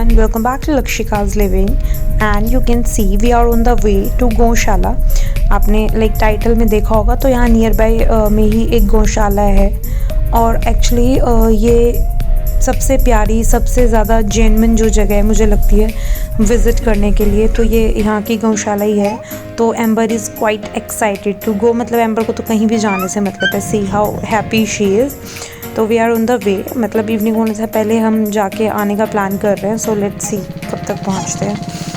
everyone, welcome back to Lakshika's Living and you can see we are on the way to गौशाला। आपने title में देखा होगा तो यहाँ नियर बाय में ही एक गौशाला है और एक्चुअली ये सबसे प्यारी सबसे ज़्यादा जेन्युइन जो जगह है मुझे लगती है विज़िट करने के लिए तो ये यहाँ की गौशाला ही है। तो Amber is quite excited to go, मतलब एम्बर को तो कहीं भी जाने से मतलब है, see how happy she is. तो we are on the way, मतलब इवनिंग होने से पहले हम जाके आने का प्लान कर रहे हैं। सो लेट्स सी कब तक पहुँचते हैं।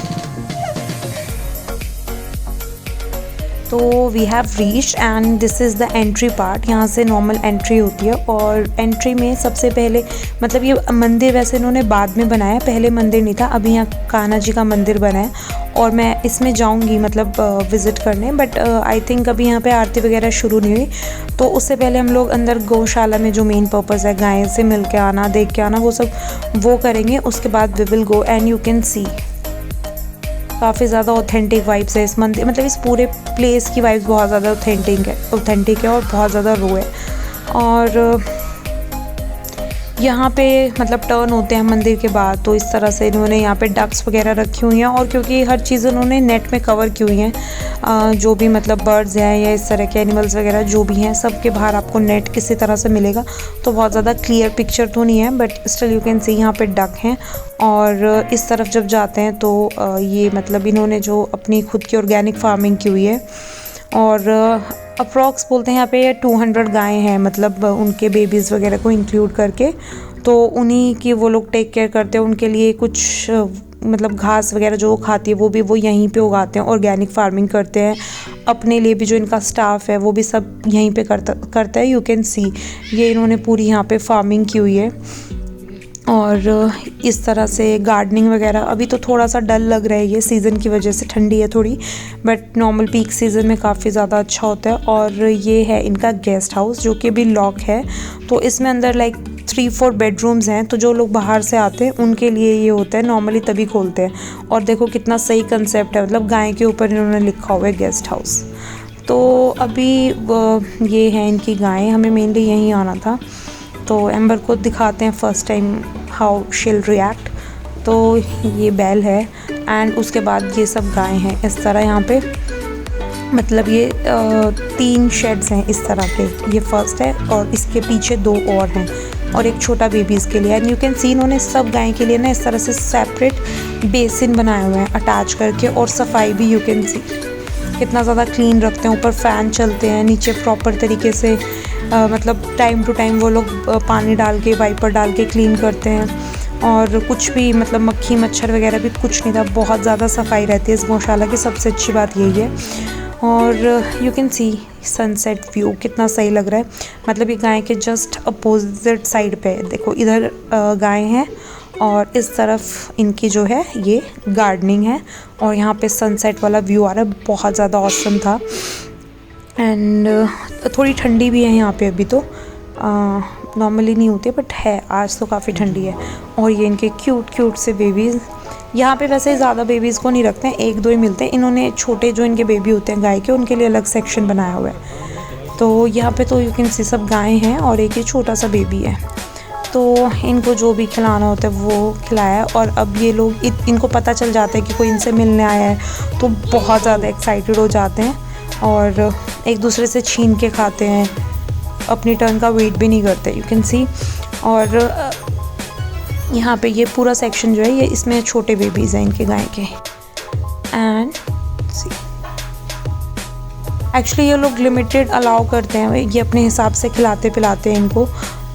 तो we have reached and this is the entry part. यहाँ से नॉर्मल एंट्री होती है और एंट्री में सबसे पहले मतलब ये मंदिर वैसे इन्होंने बाद में बनाया, पहले मंदिर नहीं था, अभी यहाँ कान्हा जी का मंदिर बना है और मैं इसमें जाऊँगी मतलब विज़िट करने, बट आई थिंक अभी यहाँ पे आरती वगैरह शुरू नहीं हुई। तो उससे पहले हम लोग अंदर गौशाला में जो मेन पर्पज़ है गाय से मिल के आना, देख के आना, वो सब वो करेंगे। उसके बाद we will go and you can see काफ़ी ज़्यादा ऑथेंटिक वाइब्स है इस मंदिर, मतलब इस पूरे प्लेस की वाइब्स बहुत ज़्यादा ऑथेंटिक है और बहुत ज़्यादा रो है। और यहाँ पे मतलब टर्न होते हैं मंदिर के बाद तो इस तरह से इन्होंने यहाँ पे डक्स वगैरह रखी हुई हैं और क्योंकि हर चीज़ उन्होंने नेट में कवर की हुई हैं, जो भी मतलब बर्ड्स हैं या इस तरह के एनिमल्स वगैरह जो भी हैं सबके बाहर आपको नेट किसी तरह से मिलेगा। तो बहुत ज़्यादा क्लियर पिक्चर तो नहीं है बट स्टिल यू कैन सी यहाँ पे डक हैं। और इस तरफ जब जाते हैं तो ये मतलब इन्होंने जो अपनी खुद की ऑर्गेनिक फार्मिंग की हुई है और अप्रॉक्स बोलते हैं यहाँ पे 200 गायें हैं, मतलब उनके बेबीज़ वगैरह को इंक्लूड करके। तो उन्हीं की वो लोग टेक केयर करते हैं, उनके लिए कुछ मतलब घास वगैरह जो वो खाती है वो यहीं पे उगाते हैं, ऑर्गेनिक फार्मिंग करते हैं। अपने लिए भी जो इनका स्टाफ है वो भी सब यहीं पे करता है। यू कैन सी ये इन्होंने पूरी यहाँ पे फार्मिंग की हुई है और इस तरह से गार्डनिंग वगैरह। अभी तो थोड़ा सा डल लग रहा है ये सीज़न की वजह से, ठंडी है थोड़ी, बट नॉर्मल पीक सीज़न में काफ़ी ज़्यादा अच्छा होता है। और ये है इनका गेस्ट हाउस जो कि भी लॉक है। तो इसमें अंदर 3-4 बेडरूम्स हैं, तो जो लोग बाहर से आते हैं उनके लिए ये होता है, नॉर्मली तभी खोलते हैं। और देखो कितना सही कंसेप्ट है, मतलब गाय के ऊपर इन्होंने लिखा हुआ है गेस्ट हाउस। तो अभी ये है इनकी गाय, हमें मेनली यहीं आना था। तो एम्बर को दिखाते हैं फर्स्ट टाइम हाउ शील रिएक्ट। तो ये बैल है एंड उसके बाद ये सब गायें हैं इस तरह यहाँ पे, मतलब ये 3 शेड्स हैं इस तरह के। ये फर्स्ट है और इसके पीछे 2 और हैं और एक छोटा बेबी इसके लिए। एंड यू कैन सी इन्होंने सब गाय के लिए ना इस तरह से सेपरेट बेसिन बनाए हुए हैं अटैच करके। और सफाई भी यू कैन सी कितना ज़्यादा क्लीन रखते हैं, ऊपर फ़ैन चलते हैं, नीचे प्रॉपर तरीके से मतलब टाइम टू टाइम वो लोग पानी डाल के वाइपर डाल के क्लीन करते हैं। और कुछ भी मतलब मक्खी मच्छर वगैरह भी कुछ नहीं था, बहुत ज़्यादा सफाई रहती है इस गौशाला की, सबसे अच्छी बात यही है। और you can C sunset view कितना सही लग रहा है, मतलब ये गाय के जस्ट अपोजिट साइड पे देखो, इधर गाय हैं और इस तरफ इनकी जो है ये गार्डनिंग है और यहाँ पे सनसेट वाला व्यू आ रहा है, बहुत ज़्यादा ऑसम था। एंड थोड़ी ठंडी भी है यहाँ पे अभी, तो नॉर्मली नहीं होती बट है, आज तो काफ़ी ठंडी है। और ये इनके क्यूट से बेबीज़, यहाँ पे वैसे ज़्यादा बेबीज़ को नहीं रखते हैं, 1-2 ही मिलते हैं। इन्होंने छोटे जो इनके बेबी होते हैं गाय के, उनके लिए अलग सेक्शन बनाया हुआ है। तो यहाँ पे तो यू कैन सी सब गायें हैं और एक ही छोटा सा बेबी है। तो इनको जो भी खिलाना होता है वो खिलाया है। और अब ये लोग इनको पता चल जाता है कि कोई इनसे मिलने आया है तो बहुत ज़्यादा एक्साइटेड हो जाते हैं और एक दूसरे से छीन के खाते हैं, अपनी टर्न का वेट भी नहीं करते, यू कैन सी। और यहाँ पे ये पूरा सेक्शन जो है ये इसमें छोटे बेबीज़ हैं इनके गाय के। एंड सी एक्चुअली ये लोग लिमिटेड अलाउ करते हैं, ये अपने हिसाब से खिलाते पिलाते हैं इनको,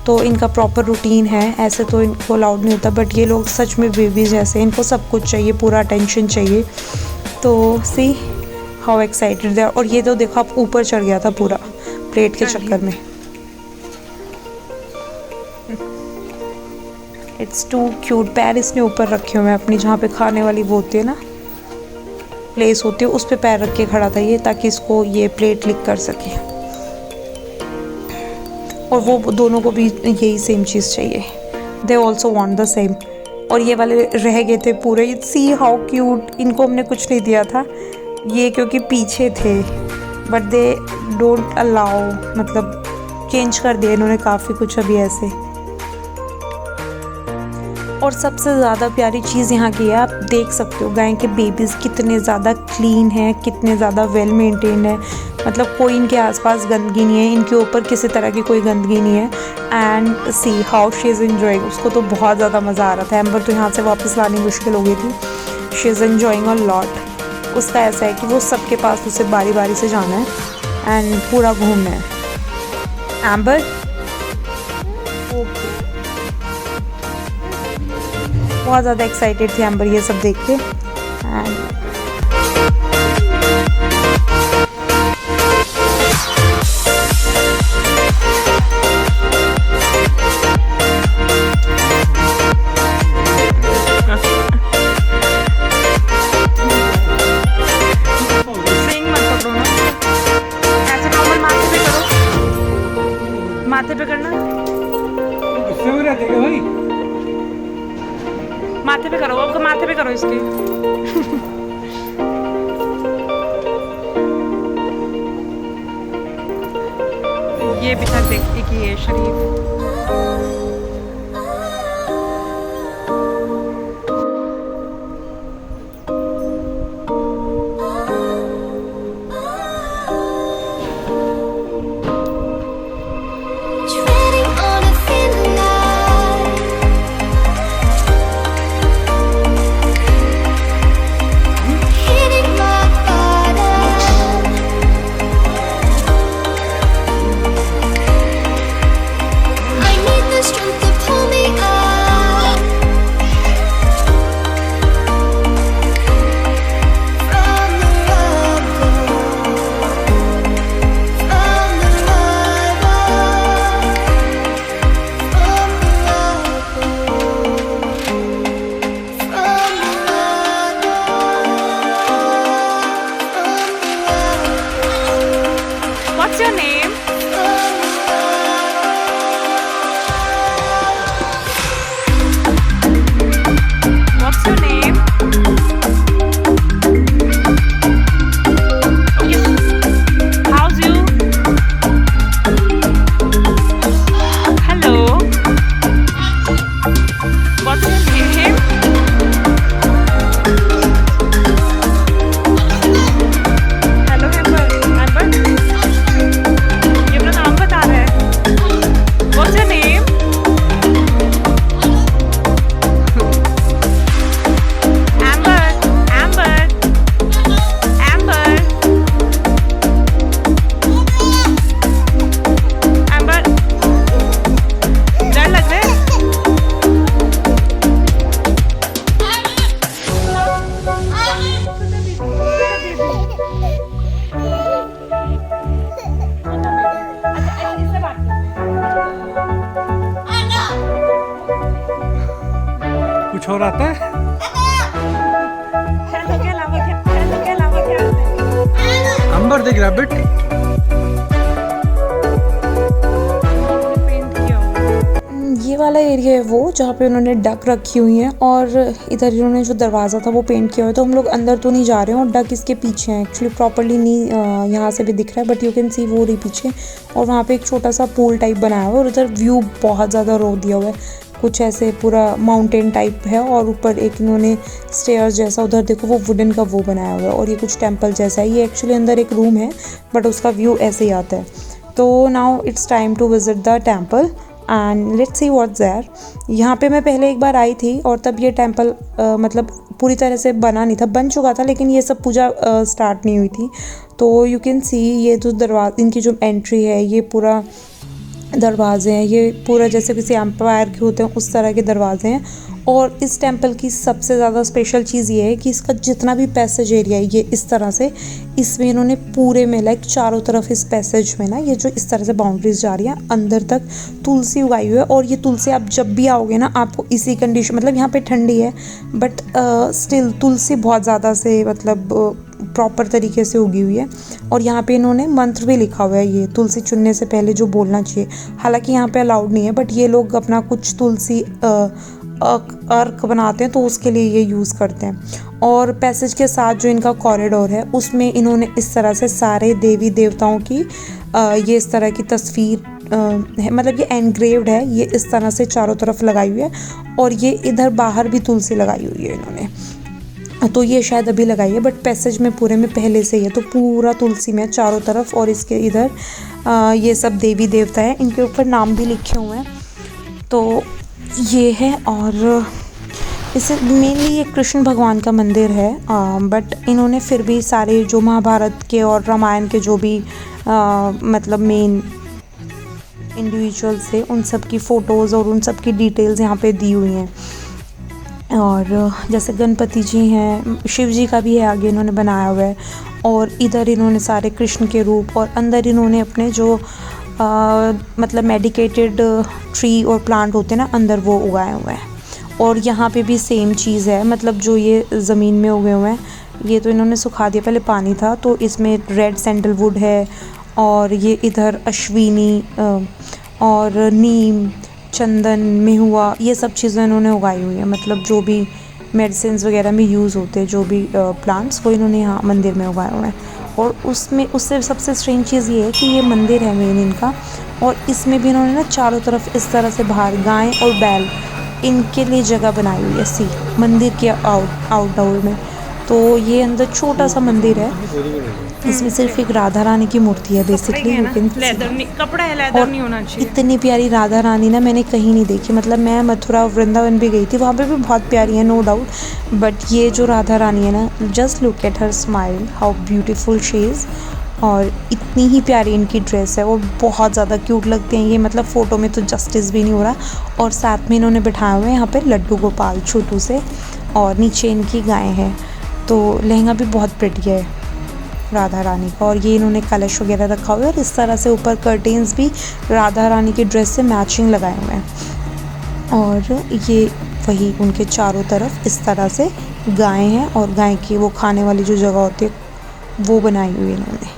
तो इनका प्रॉपर रूटीन है, ऐसे तो इनको अलाउड नहीं होता। बट ये लोग सच में बेबीज़ जैसे, इनको सब कुछ चाहिए, पूरा अटेंशन चाहिए। तो सी हाउ एक्साइटेड दे। और ये तो देखो आप ऊपर चढ़ गया था पूरा प्लेट के चक्कर में। It's too cute. पैर इसने ऊपर रखे हुए हैं अपनी, जहाँ पे खाने वाली वो होती है ना प्लेस होती है, उस पे पैर रख के खड़ा था ये, ताकि इसको ये प्लेट लिक कर सके। और वो दोनों को भी यही सेम चीज़ चाहिए, they also want the same. और ये वाले रह गए थे पूरे, सी हाउ क्यूट। इनको हमने कुछ नहीं दिया था ये क्योंकि पीछे थे, बट दे डोंट अलाउ, मतलब चेंज कर दिया इन्होंने काफ़ी कुछ अभी ऐसे। और सबसे ज़्यादा प्यारी चीज़ यहाँ की है, आप देख सकते हो गाय के बेबीज़ कितने ज़्यादा क्लीन हैं, कितने ज़्यादा वेल मेंटेन्ड है। मतलब कोई इनके आसपास गंदगी नहीं है, इनके ऊपर किसी तरह की कोई गंदगी नहीं है। And see how she is enjoying, उसको तो बहुत ज़्यादा मज़ा आ रहा था। एम्बर तो यहाँ से वापस लानी मुश्किल हो गई थी। She is enjoying a lot. उसका ऐसा है कि वो सबके पास उसे बारी बारी से जाना है एंड पूरा घूमना है। एम्बर बहुत ज़्यादा एक्साइटेड थी एम्बर ये सब देख के। एंड माथे पे करना, गुस्से में रहते क्या भाई? माथे पे करो, आपको माथे पे करो इसके। ये भी तक देखिए कि ये शरीफ What's your name? What's your name? Okay. How's you? Hello. What's your name? Hello, Amber. ये अपना नाम बता रहा है। What's your name? Amber, Amber, Amber, Amber, डर लग रहा है? कुछ और आता है? हेलो के अलावा क्या आता है? अंबर देख रैबिट। ये वाला एरिया है वो जहाँ पे उन्होंने डक रखी हुई है और इधर इन्होंने जो दरवाज़ा था वो पेंट किया हुआ है। तो हम लोग अंदर तो नहीं जा रहे हैं और डक इसके पीछे है। एक्चुअली प्रॉपर्ली नहीं यहाँ से भी दिख रहा है बट यू कैन सी वो रही पीछे। और वहाँ पे एक छोटा सा पूल टाइप बनाया हुआ है और उधर व्यू बहुत ज़्यादा रो दिया हुआ है। कुछ ऐसे पूरा माउंटेन टाइप है और ऊपर एक इन्होंने स्टेयर्स जैसा, उधर देखो वो वुडन का वो बनाया हुआ है और ये कुछ टेम्पल जैसा है। ये एक्चुअली अंदर एक रूम है बट उसका व्यू ऐसे ही आता है। तो now it's time to visit the temple and let's see what's there. यहाँ पे मैं पहले एक बार आई थी और तब ये टेम्पल मतलब पूरी तरह से बना नहीं था, बन चुका था लेकिन ये सब पूजा स्टार्ट नहीं हुई थी। तो यू कैन सी ये जो दरवाज़ा, इनकी जो एंट्री है, ये पूरा दरवाजे हैं, ये पूरा जैसे किसी एम्पायर के होते हैं उस तरह के दरवाजे हैं। और इस टेंपल की सबसे ज़्यादा स्पेशल चीज़ ये है कि इसका जितना भी पैसेज एरिया है ये इस तरह से, इसमें इन्होंने पूरे में लाइक चारों तरफ इस पैसेज में ना, ये जो इस तरह से बाउंड्रीज जा रही हैं अंदर तक, तुलसी उगाई हुई है। और ये तुलसी आप जब भी आओगे ना आपको इसी कंडीशन, मतलब यहाँ पे ठंडी है बट स्टिल तुलसी बहुत ज़्यादा से मतलब प्रॉपर तरीके से उगी हुई है। और यहाँ पे इन्होंने मंत्र भी लिखा हुआ है, ये तुलसी चुनने से पहले जो बोलना चाहिए। हालांकि यहाँ पे अलाउड नहीं है बट ये लोग अपना कुछ तुलसी अर्क बनाते हैं तो उसके लिए ये यूज़ करते हैं। और पैसेज के साथ जो इनका कॉरिडोर है उसमें इन्होंने इस तरह से सारे देवी देवताओं की ये इस तरह की तस्वीर मतलब ये एनग्रेव्ड है, ये इस तरह से चारों तरफ लगाई हुई है और ये इधर बाहर भी तुलसी लगाई हुई है इन्होंने। तो ये शायद अभी लगाई है बट पैसेज में पूरे में पहले से ही है। तो पूरा तुलसी में चारों तरफ और इसके इधर ये सब देवी देवता है, इनके ऊपर नाम भी लिखे हुए हैं। तो ये है और इसे मेनली ये कृष्ण भगवान का मंदिर है, बट इन्होंने फिर भी सारे जो महाभारत के और रामायण के जो भी मतलब मेन इंडिविजुअल्स थे उन सब की फ़ोटोज़ और उन सब की डिटेल्स यहाँ पे दी हुई हैं। और जैसे गणपति जी हैं, शिव जी का भी है आगे इन्होंने बनाया हुआ है और इधर इन्होंने सारे कृष्ण के रूप और अंदर इन्होंने अपने जो मतलब मेडिकेटेड ट्री और प्लांट होते हैं ना अंदर वो उगाए हुए हैं। और यहाँ पे भी सेम चीज़ है, मतलब जो ये ज़मीन में उगे हुए हैं ये तो इन्होंने सुखा दिया, पहले पानी था तो इसमें रेड सैंडलवुड है और ये इधर अश्विनी और नीम, चंदन, मेहुआ, ये सब चीज़ें इन्होंने उगाई हुई हैं। मतलब जो भी मेडिसिन्स वगैरह में यूज़ होते हैं जो भी प्लांट्स वो इन्होंने यहाँ मंदिर में उगाए हुए हैं। और उसमें उससे सबसे स्ट्रेंज चीज़ ये है कि ये मंदिर है मेन इनका और इसमें भी इन्होंने ना चारों तरफ इस तरह से बाहर गाय और बैल इनके लिए जगह बनाई हुई है सी मंदिर के आउटडोर में। तो ये अंदर छोटा सा मंदिर है, इसमें सिर्फ एक राधा रानी की मूर्ति है बेसिकली। कपड़ा है, लेदर नहीं होना चाहिए। इतनी प्यारी राधा रानी ना मैंने कहीं नहीं देखी, मतलब मैं मथुरा वृंदावन भी गई थी, वहाँ पे भी बहुत प्यारी है नो डाउट, बट ये जो राधा रानी है ना, just look at her smile, how beautiful she is. और इतनी ही प्यारी इनकी ड्रेस है और बहुत ज़्यादा क्यूट लगते हैं ये, मतलब फ़ोटो में तो जस्टिस भी नहीं हो रहा। और साथ में इन्होंने बिठाए हुए हैं यहाँ पे लड्डू गोपाल छोटू से और नीचे इनकी गाय है। तो लहंगा भी बहुत प्रिटी है राधा रानी का और ये इन्होंने कलश वगैरह रखा हुआ है और इस तरह से ऊपर कर्टेन्स भी राधा रानी की ड्रेस से मैचिंग लगाए हुए हैं। और ये वही उनके चारों तरफ इस तरह से गाय हैं और गाय की वो खाने वाली जो जगह होती है वो बनाई हुई है इन्होंने।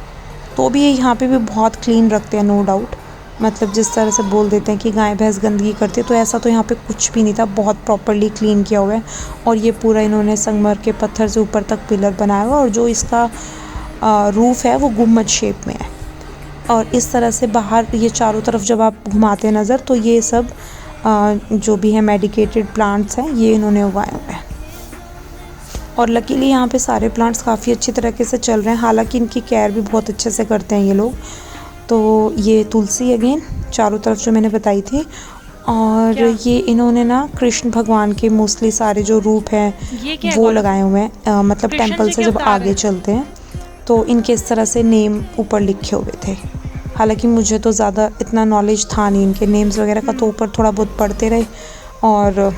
तो भी यहाँ पे भी बहुत क्लीन रखते हैं नो डाउट, मतलब जिस तरह से बोल देते हैं कि गाय भैंस गंदगी करती है तो ऐसा तो यहाँ पे कुछ भी नहीं था, बहुत प्रॉपर्ली क्लीन किया हुआ है। और ये पूरा इन्होंने संगमर के पत्थर से ऊपर तक पिलर बनाया हुआ और जो इसका रूफ है वो गुम्बद शेप में है। और इस तरह से बाहर ये चारों तरफ जब आप घुमाते हैं नज़र तो ये सब जो भी है मेडिकेटेड प्लांट्स हैं ये इन्होंने उगाए हुए हैं। और लकीली यहाँ पे सारे प्लांट्स काफ़ी अच्छी तरीके से चल रहे हैं, हालांकि इनकी केयर भी बहुत अच्छे से करते हैं ये लोग। तो ये तुलसी अगेन चारों तरफ जो मैंने बताई थी और ये इन्होंने ना कृष्ण भगवान के मोस्टली सारे जो रूप हैं वो लगाए हुए हैं, मतलब टेंपल से जब आगे चलते हैं तो इनके इस तरह से नेम ऊपर लिखे हुए थे। हालांकि मुझे तो ज़्यादा इतना नॉलेज था नहीं इनके नेम्स वगैरह का, तो ऊपर थोड़ा बहुत पढ़ते रहे और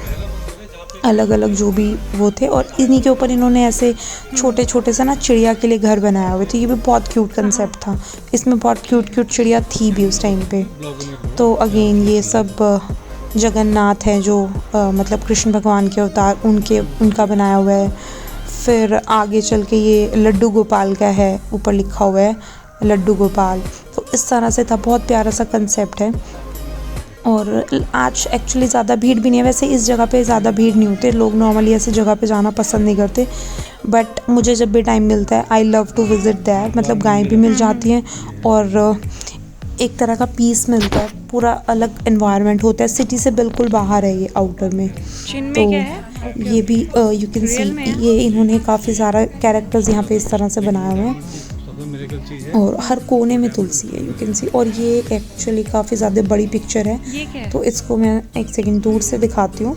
अलग अलग जो भी वो थे। और इन्हीं के ऊपर इन्होंने ऐसे छोटे छोटे सा ना चिड़िया के लिए घर बनाया हुए थे, ये भी बहुत क्यूट कंसेप्ट था, इसमें बहुत क्यूट क्यूट चिड़िया थी भी उस टाइम पे। तो अगेन ये सब जगन्नाथ है जो मतलब कृष्ण भगवान के अवतार उनका बनाया हुआ है। फिर आगे चल के ये लड्डू गोपाल का है, ऊपर लिखा हुआ है लड्डू गोपाल। तो इस तरह से था, बहुत प्यारा सा कंसेप्ट है। और आज एक्चुअली ज़्यादा भीड़ भी नहीं है, वैसे इस जगह पे ज़्यादा भीड़ नहीं होती, लोग नॉर्मली ऐसी जगह पे जाना पसंद नहीं करते, बट मुझे जब भी टाइम मिलता है I love to visit that. मतलब गायें भी मिल जाती हैं और एक तरह का पीस मिलता है, पूरा अलग एनवायरनमेंट होता है, सिटी से बिल्कुल बाहर है ये आउटर में। तो ये भी यू कैन सी ये इन्होंने काफ़ी सारा कैरेक्टर्स यहाँ पे इस तरह से बनाए हुए हैं और हर कोने में तुलसी है यू कैन सी। और ये एक्चुअली काफ़ी ज़्यादा बड़ी पिक्चर है, तो इसको मैं एक सेकंड दूर से दिखाती हूँ।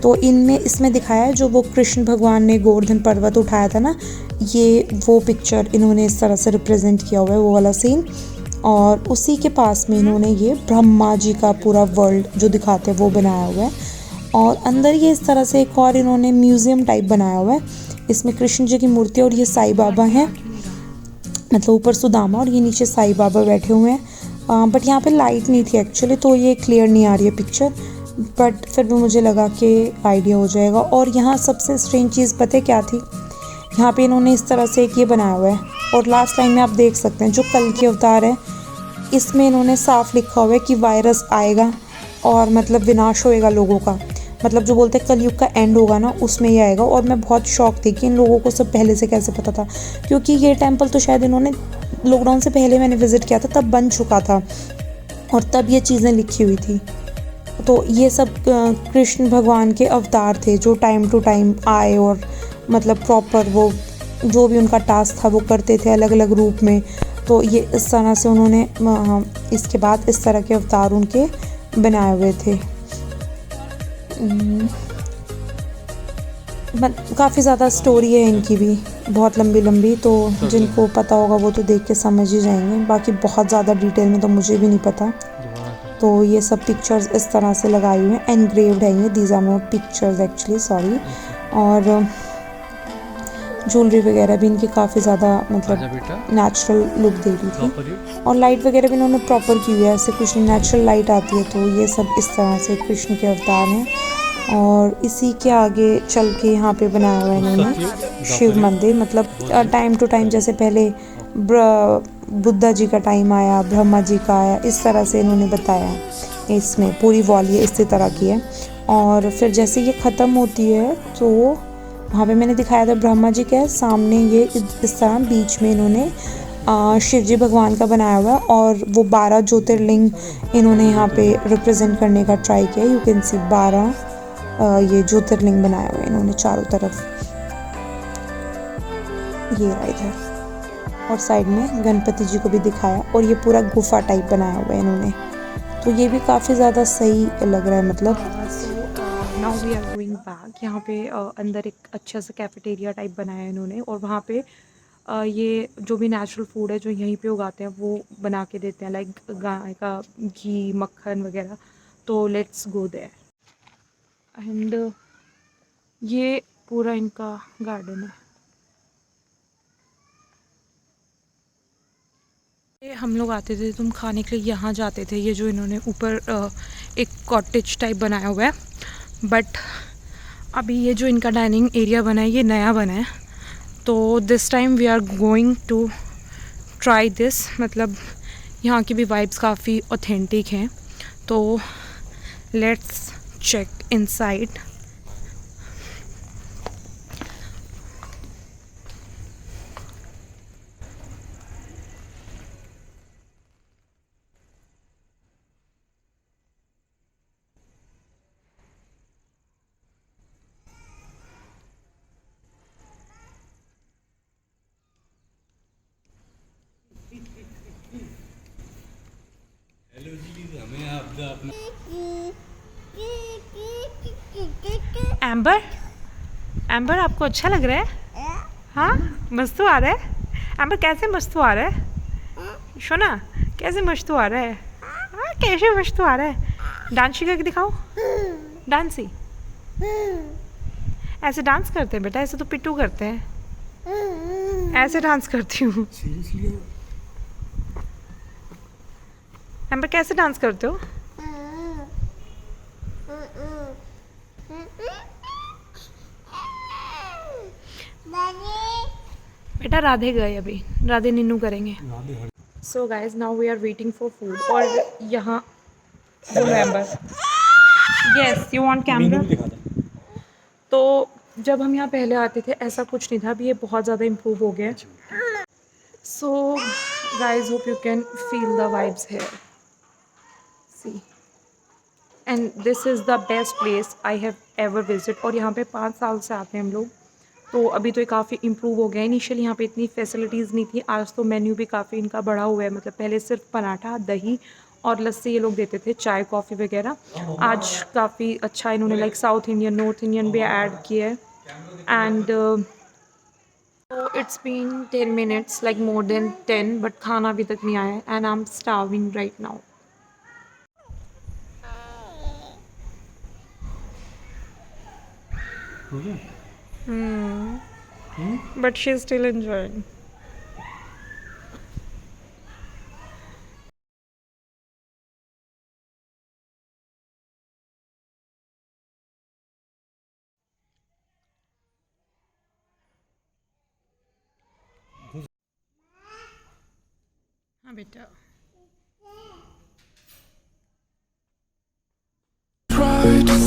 तो इसमें दिखाया है जो वो कृष्ण भगवान ने गोवर्धन पर्वत उठाया था ना, ये वो पिक्चर इन्होंने इस तरह से रिप्रेजेंट किया हुआ है, वो वाला सीन। और उसी के पास में इन्होंने ये ब्रह्मा जी का पूरा वर्ल्ड जो दिखाते हैं वो बनाया हुआ है। और अंदर ये इस तरह से एक और इन्होंने म्यूज़ियम टाइप बनाया हुआ है, इसमें कृष्ण जी की मूर्ति और ये साईं बाबा हैं, मतलब ऊपर सुदामा और ये नीचे साईं बाबा बैठे हुए हैं। बट यहाँ पे लाइट नहीं थी एक्चुअली, तो ये क्लियर नहीं आ रही है पिक्चर, बट फिर भी मुझे लगा कि आइडिया हो जाएगा। और यहाँ सबसे स्ट्रेंज चीज़ पता है क्या थी, यहाँ पे इन्होंने इस तरह से एक ये बनाया हुआ है और लास्ट लाइन में आप देख सकते हैं जो कल की अवतार है, इसमें इन्होंने साफ लिखा हुआ है कि वायरस आएगा और मतलब विनाश होएगा लोगों का, मतलब जो बोलते हैं कलयुग का एंड होगा ना उसमें ये आएगा। और मैं बहुत शॉक थी कि इन लोगों को सब पहले से कैसे पता था, क्योंकि ये टेंपल तो शायद इन्होंने लॉकडाउन से पहले मैंने विज़िट किया था तब बन चुका था, और तब ये चीज़ें लिखी हुई थी। तो ये सब कृष्ण भगवान के अवतार थे जो टाइम टू टाइम आए और मतलब प्रॉपर वो जो भी उनका टास्क था वो करते थे अलग अलग रूप में। तो ये इस तरह से उन्होंने इसके बाद इस तरह के अवतार उनके बनाए हुए थे। काफ़ी ज़्यादा स्टोरी है इनकी भी, बहुत लंबी लंबी, तो जिनको पता होगा वो तो देख के समझ ही जाएंगे। बाकी बहुत ज़्यादा डिटेल में तो मुझे भी नहीं पता। तो ये सब पिक्चर्स इस तरह से लगाई हुई हैं, एनग्रेव्ड है ये, these are not pictures actually, sorry. और ज्वेलरी वगैरह भी इनकी काफ़ी ज़्यादा मतलब नेचुरल लुक दे रही थी। और लाइट वगैरह भी इन्होंने प्रॉपर की हुई है, ऐसे कुछ नेचुरल लाइट आती है। तो ये सब इस तरह से कृष्ण के अवतार हैं। और इसी के आगे चल के यहाँ पे बनाया हुआ है इन्होंने शिव मंदिर। मतलब टाइम टू टाइम, जैसे पहले बुद्धा जी का टाइम आया, ब्रह्मा जी का आया, इस तरह से इन्होंने बताया है। इसमें पूरी वॉल ये इसी तरह की है। और फिर जैसे ये ख़त्म होती है तो वहाँ पे मैंने दिखाया था ब्रह्मा जी का है, सामने ये इस तरह बीच में इन्होंने शिव जी भगवान का बनाया हुआ है। और वो 12 ज्योतिर्लिंग इन्होंने यहाँ पे रिप्रेजेंट करने का ट्राई किया। यू कैन सी 12 ये ज्योतिर्लिंग बनाया हुआ है इन्होंने चारों तरफ। ये रहा इधर, और साइड में गणपति जी को भी दिखाया। और ये पूरा गुफा टाइप बनाया हुआ है इन्होंने, तो ये भी काफ़ी ज़्यादा सही लग रहा है। मतलब now we are going back. यहाँ पे अंदर एक अच्छा सा कैफेटेरिया टाइप बनाया है इन्होंने, और वहाँ पे ये जो भी नेचुरल फूड है जो यहीं पे उगाते हैं वो बना के देते हैं, लाइक गाय का घी, मक्खन वगैरह। तो लेट्स गो देयर। एंड ये पूरा इनका गार्डन है। हम लोग आते थे, तुम खाने के लिए यहाँ जाते थे। ये जो इन्होंने ऊपर एक कॉटेज टाइप बनाया हुआ है, बट अभी ये जो इनका डाइनिंग एरिया बना है ये नया बना है। तो this time we are going to try this. मतलब यहाँ की भी वाइब्स काफ़ी ऑथेंटिक हैं। तो let's check inside. Amber, Amber आपको अच्छा लग रहा है? हाँ, मस्तू आ रहा है। एम्बर कैसे मस्तू आ रहा है? शोना कैसे मस्तू आ रहा है? हाँ, कैसे मस्तू आ रहा है? डांसी करके दिखाओ, डांसी। ऐसे डांस करते हैं बेटा, ऐसे तो पिट्टू करते हैं। ऐसे डांस करती हूँ। एम्बर कैसे डांस करते हो? बेटा राधे गए, अभी राधे निन्नू करेंगे। So guys now we are waiting for food. और यहाँ बोलो Amber, yes you want camera. तो जब हम यहाँ पहले आते थे ऐसा कुछ नहीं था, अभी ये बहुत ज़्यादा इम्प्रूव हो गया है। So guys hope you can feel the vibes here, see, and this is the best place I have ever visit. और यहाँ पे 5 साल से आते हैं हम लोग, तो अभी तो ये काफ़ी इम्प्रूव हो गया है। इनिशियली यहाँ पे इतनी फैसिलिटीज़ नहीं थी, आज तो मेन्यू भी काफ़ी इनका बढ़ा हुआ है। मतलब पहले सिर्फ पराठा, दही और लस्सी ये लोग देते थे, चाय कॉफ़ी वगैरह। आज काफ़ी अच्छा इन्होंने like South Indian, North Indian भी ऐड किया है। And it's been 10 minutes, like more than 10, but खाना अभी तक नहीं आया है। And I am starving right now. But she's still enjoying. हाँ बेटा। Try to